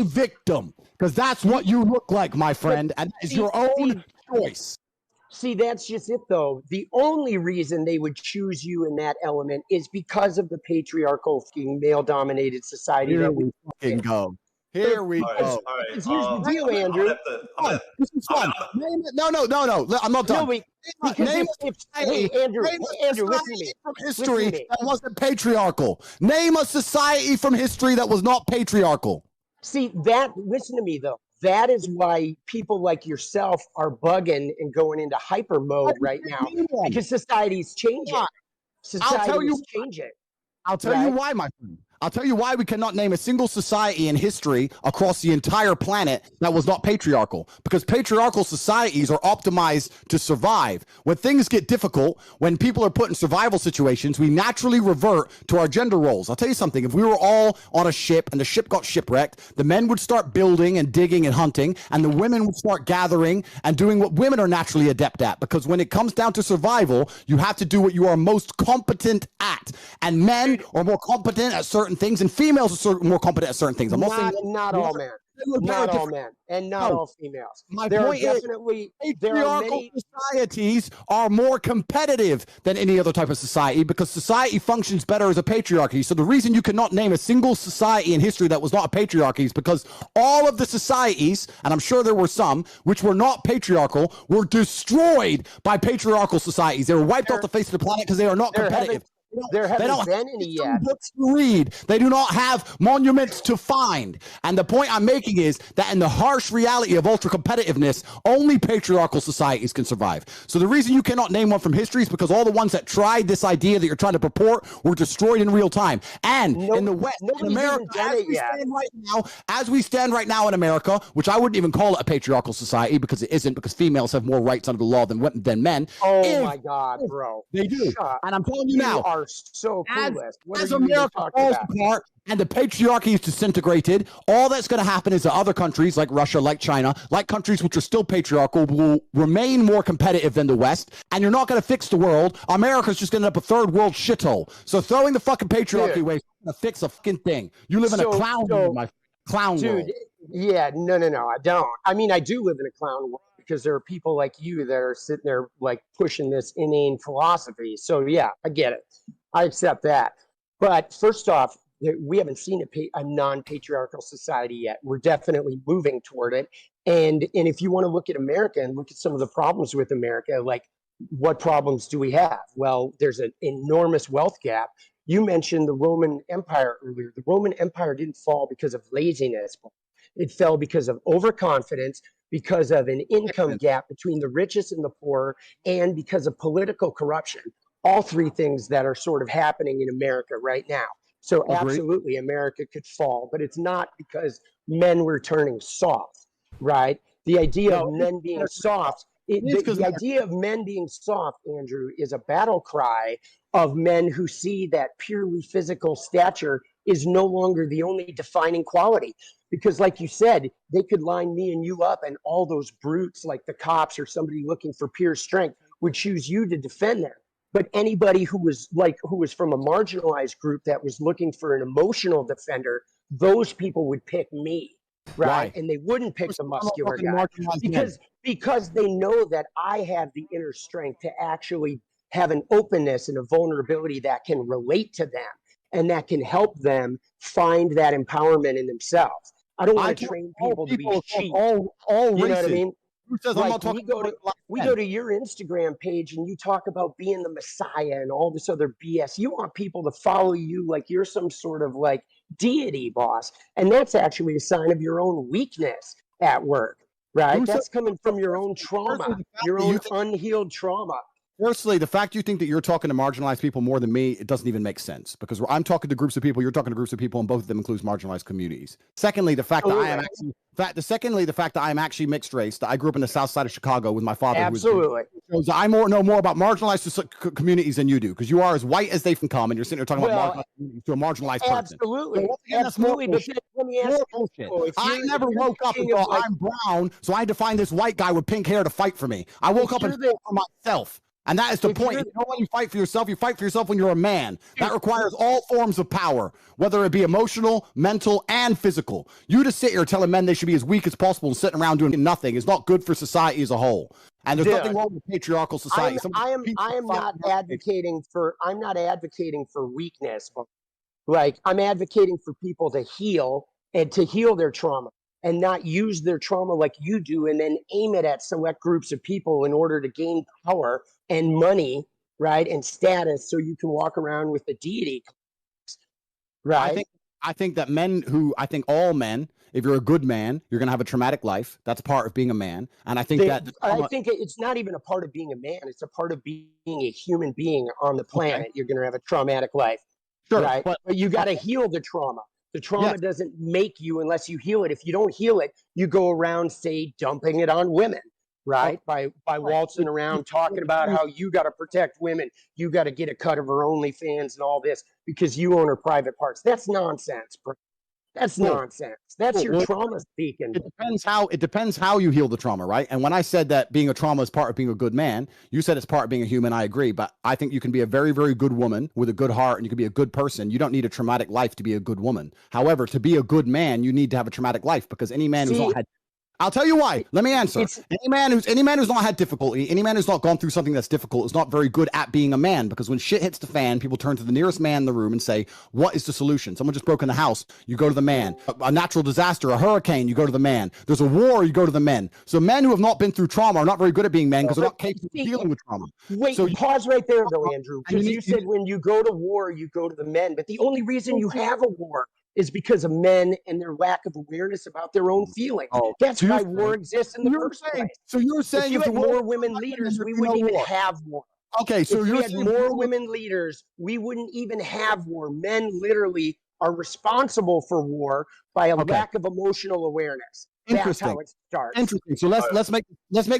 a victim, because that's what you look like, my friend, and that is your own choice. See, that's just it, though. The only reason they would choose you in that element is because of the patriarchal, male-dominated society. Here we fucking go. Here we go. All right. Here's the deal, Andrew. This is fun. No. I'm not done. Name Andrew, listen to me. From history that wasn't patriarchal. Name a society from history that was not patriarchal. See, listen to me, though. That is why people like yourself are bugging and going into hyper mode right now, because society's changing. Society's changing. I'll tell you why, my friend. I'll tell you why we cannot name a single society in history across the entire planet that was not patriarchal. Because patriarchal societies are optimized to survive. When things get difficult, when people are put in survival situations, we naturally revert to our gender roles. I'll tell you something. If we were all on a ship and the ship got shipwrecked, the men would start building and digging and hunting, and the women would start gathering and doing what women are naturally adept at. Because when it comes down to survival, you have to do what you are most competent at. And men are more competent at certain things, and females are more competent at certain things. I'm not saying not all men. Not all men, and not all females. There are many societies are more competitive than any other type of society, because society functions better as a patriarchy. So the reason you cannot name a single society in history that was not a patriarchy is because all of the societies, and I'm sure there were some, which were not patriarchal, were destroyed by patriarchal societies. They were wiped off the face of the planet because they are not competitive. There haven't been any yet. Books to read. They do not have monuments to find. And the point I'm making is that in the harsh reality of ultra competitiveness, only patriarchal societies can survive. So the reason you cannot name one from history is because all the ones that tried this idea that you're trying to purport were destroyed in real time. And in the West, in America, as we stand right now in America, which I wouldn't even call it a patriarchal society because it isn't, because females have more rights under the law than men. Oh my God, bro. They do. And I'm telling you now, so clueless. As America falls apart and the patriarchy is disintegrated, all that's going to happen is that other countries like Russia, like China, like countries which are still patriarchal, will remain more competitive than the West, and you're not going to fix the world. America's just going to end up a third world shithole. So throwing the fucking patriarchy away is going to fix a fucking thing. You live in a clown world, my clown world. Yeah, no, I don't. I mean, I do live in a clown world, because there are people like you that are sitting there like pushing this inane philosophy. So yeah, I get it. I accept that. But first off, we haven't seen a non-patriarchal society yet. We're definitely moving toward it. And if you want to look at America and look at some of the problems with America, like what problems do we have? Well, there's an enormous wealth gap. You mentioned the Roman Empire earlier. The Roman Empire didn't fall because of laziness. It fell because of overconfidence, because of an income gap between the richest and the poor, and because of political corruption. All three things that are sort of happening in America right now. So absolutely, America could fall, but it's not because men were turning soft, right? The idea of men being soft, the idea of men being soft, Andrew, is a battle cry of men who see that purely physical stature is no longer the only defining quality. Because like you said, they could line me and you up, and all those brutes like the cops or somebody looking for pure strength would choose you to defend them. But anybody who was from a marginalized group that was looking for an emotional defender, those people would pick me, right? And they wouldn't pick the muscular guy because they know that I have the inner strength to actually have an openness and a vulnerability that can relate to them and that can help them find that empowerment in themselves. I don't want to train people to be sheep. All you know what I mean? Who says I'm not talking we go to your Instagram page and you talk about being the Messiah and all this other BS. You want people to follow you like you're some sort of like deity boss. And that's actually a sign of your own weakness at work, right? That's coming from your own trauma, your own unhealed trauma. Firstly, the fact you think that you're talking to marginalized people more than me, it doesn't even make sense, because I'm talking to groups of people, you're talking to groups of people, and both of them includes marginalized communities. Secondly, the fact that I am actually the fact that I'm actually mixed race, that I grew up in the south side of Chicago with my father. Absolutely. Shows I know more about marginalized communities than you do, because you are as white as they can come, and you're sitting there talking about marginalized communities to a marginalized person. Absolutely. Absolutely. But let me ask you, I never woke up and thought I'm brown, so I had to find this white guy with pink hair to fight for me. I woke up and fought for myself. And that is the If point. you're- You don't want to fight for yourself. You fight for yourself when you're a man. That requires all forms of power, whether it be emotional, mental, and physical. You to sit here telling men they should be as weak as possible and sitting around doing nothing is not good for society as a whole. And there's nothing wrong with patriarchal society. I'm not advocating for weakness, but like I'm advocating for people to heal and to heal their trauma and not use their trauma like you do and then aim it at select groups of people in order to gain power and money, right? And status so you can walk around with the deity. Right. I think that all men, if you're a good man, you're going to have a traumatic life. That's part of being a man. And I think I think it's not even a part of being a man. It's a part of being a human being on the planet. Okay. You're going to have a traumatic life. Sure. Right. But you got to heal the trauma. The trauma doesn't make you unless you heal it. If you don't heal it, you go around, say, dumping it on women. Right. By waltzing around talking about how you got to protect women. You got to get a cut of her OnlyFans and all this because you own her private parts. That's nonsense, bro. That's nonsense. That's your trauma speaking. It depends how you heal the trauma, right? And when I said that being a trauma is part of being a good man, you said it's part of being a human. I agree, but I think you can be a very, very good woman with a good heart, and you can be a good person. You don't need a traumatic life to be a good woman. However, to be a good man, you need to have a traumatic life because any man who's not had I'll tell you why. Let me answer. Any man who's not had difficulty, any man who's not gone through something that's difficult is not very good at being a man because when shit hits the fan, people turn to the nearest man in the room and say, what is the solution? Someone just broke in the house, you go to the man. A natural disaster, a hurricane, you go to the man. There's a war, you go to the men. So men who have not been through trauma are not very good at being men because they're not capable of dealing with trauma. Wait, so pause right there though, Andrew, because you said when you go to war, you go to the men, but the only reason you have a war is because of men and their lack of awareness about their own feelings. That's why war exists in the first place. So you're saying if you had more women leaders, we wouldn't even have war. Okay, so if we had more women leaders, we wouldn't even have war. Men literally are responsible for war by a lack of emotional awareness. That's how it starts. Interesting. So let's make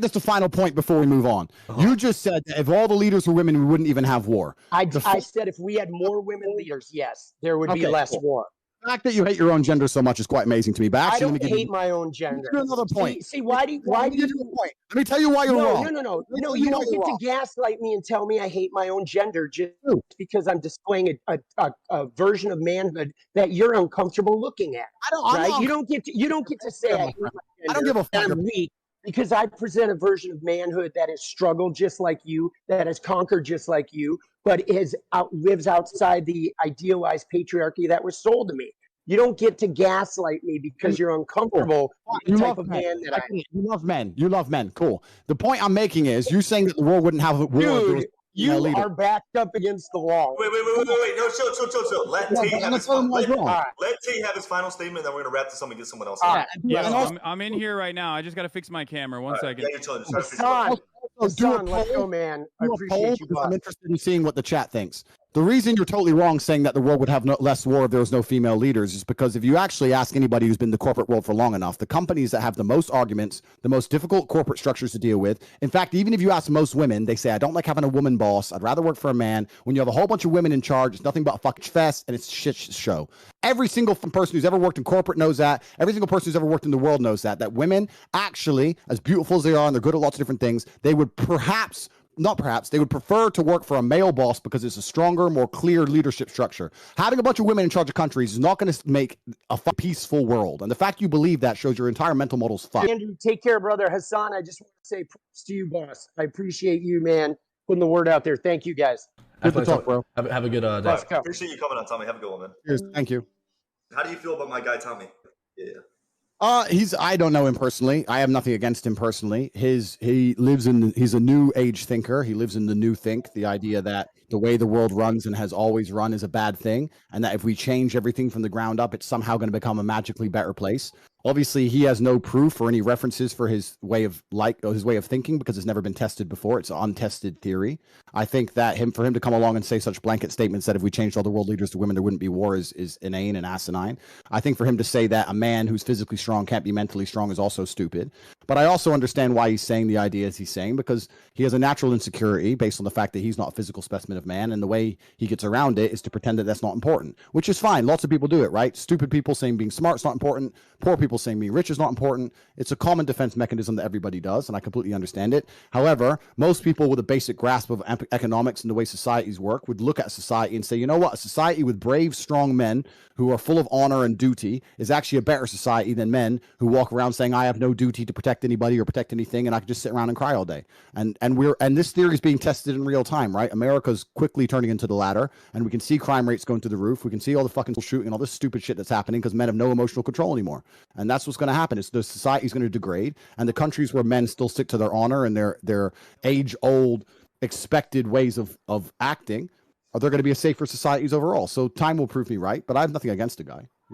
this the final point before we move on. You just said that if all the leaders were women, we wouldn't even have war. I said if we had more women leaders, yes, there would be less war. The fact that you hate your own gender so much is quite amazing to me. But actually, I don't hate my own gender. Another point. See, why do you? Let me tell you why you're wrong. No. You don't get to gaslight me and tell me I hate my own gender just because I'm displaying a version of manhood that you're uncomfortable looking at. You don't get to say I hate my gender. I don't give a fuck. I'm weak because I present a version of manhood that has struggled just like you, that has conquered just like you, but lives outside the idealized patriarchy that was sold to me. You don't get to gaslight me because you're uncomfortable with the type of man that I am. You love men. You love men. Cool. The point I'm making is you're saying that the world wouldn't have a war. Dude, you are backed up against the wall. Wait. No, chill. Let Tate have his final statement, then we're going to wrap this up and get someone else. I'm in here right now. I just got to fix my camera. One second. Yeah, you're chilling. Let's go, man. I appreciate you. I'm interested in seeing what the chat thinks. The reason you're totally wrong saying that the world would have less war if there was no female leaders is because if you actually ask anybody who's been in the corporate world for long enough, the companies that have the most arguments, the most difficult corporate structures to deal with, in fact, even if you ask most women, they say, I don't like having a woman boss. I'd rather work for a man. When you have a whole bunch of women in charge, it's nothing but a fucking fest and it's a shit show. Every single person who's ever worked in corporate knows that. Every single person who's ever worked in the world knows that women actually, as beautiful as they are, and they're good at lots of different things, they would they would prefer to work for a male boss because it's a stronger, more clear leadership structure. Having a bunch of women in charge of countries is not going to make a peaceful world. And the fact you believe that shows your entire mental model's fucked. Andrew, take care, brother. Hassan, I just want to say props to you, boss. I appreciate you, man, putting the word out there. Thank you, guys. Good to talk, bro. Have a good day. Let's go. Appreciate you coming on, Tommy. Have a good one, man. Cheers. Thank you. How do you feel about my guy, Tommy? Yeah. I don't know him personally. I have nothing against him personally. He's a new age thinker. He lives in the new think, the idea that the way the world runs and has always run is a bad thing. And that if we change everything from the ground up, it's somehow going to become a magically better place. Obviously, he has no proof or any references for his way of thinking because it's never been tested before. It's an untested theory. I think that for him to come along and say such blanket statements that if we changed all the world leaders to women, there wouldn't be war is inane and asinine. I think for him to say that a man who's physically strong can't be mentally strong is also stupid. But I also understand why he's saying the ideas he's saying because he has a natural insecurity based on the fact that he's not a physical specimen of man. And the way he gets around it is to pretend that that's not important, which is fine. Lots of people do it, right? Stupid people saying being smart is not important. Poor people people saying being rich is not important. It's a common defense mechanism that everybody does, and I completely understand it. However, most people with a basic grasp of economics and the way societies work would look at society and say, you know what? A society with brave, strong men who are full of honor and duty is actually a better society than men who walk around saying, I have no duty to protect anybody or protect anything, and I can just sit around and cry all day. And this theory is being tested in real time, right? America's quickly turning into the latter, and we can see crime rates going through the roof. We can see all the fucking shooting and all this stupid shit that's happening because men have no emotional control anymore. And that's what's going to happen. It's the society's going to degrade, and the countries where men still stick to their honor and their age-old expected ways of acting, they're going to be a safer societies overall. So time will prove me right, but I have nothing against the guy.